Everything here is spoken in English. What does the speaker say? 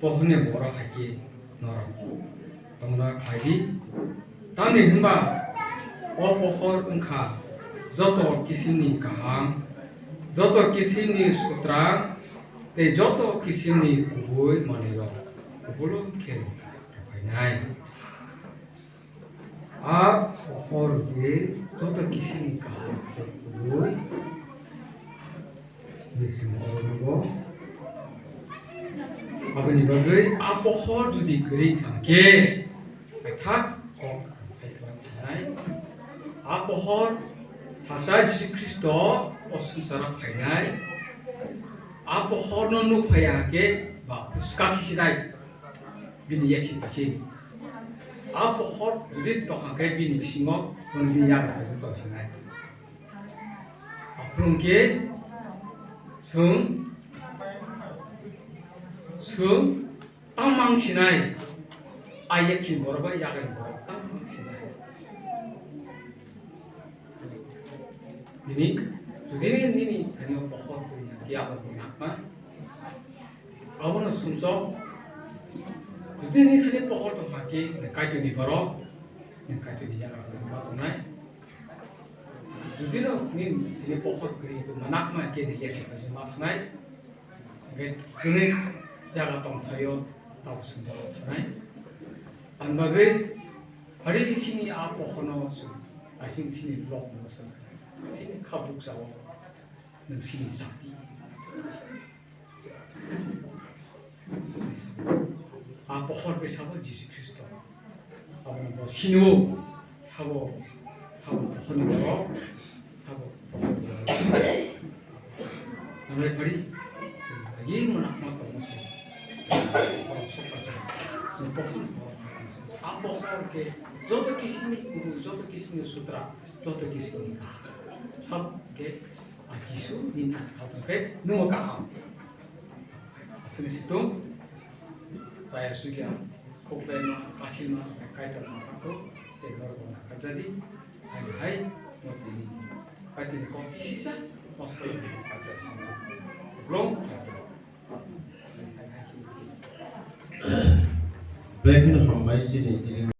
pohonnya borok haji norok tongna haji tani hamba pohor engkha joto kisimni kaham joto kisimni sutra te joto kisimni kubui manilo kubulun ken rapainai pohor ge joto kisimni kaham te kubui nisim orogo abani bagai pohor judi geri kangke thak kok sai pohor hasa Yesus Kristo osungsara phainai pohor no nu phayake ba uskati sidai bini yaksin pasin pohor judi tokangke bini bisingo bini yak pasin to sinai aprungke sung tamang sinai ayat sin borba yakin borba tamang sinai ini pohon punya kiamat punya apa abon sumso ini pohon tu haki nekai tu di borok nekai tu di jalan borok nai ini pohon kiri itu manak mah kiri ya sih maaf nai ini jaga tong tayo tahu sumber nai anbagai hari sini pohon su asing sini blok musuh sini kabuk sawo nang sini sapi pohon bersama Yesus Kristus apa sinu sabo pohon itu sabo pohon namanya beri lagi menak musuh pohon ke joto kismi guru joto kismi sutra joto kismi सब के आजीसु दिन सब के नुआ kaham asli situ saya sudah kopena kasima kaitan itu segera terjadi hai mati kaitan kopi sisa masuk ke belum Black and white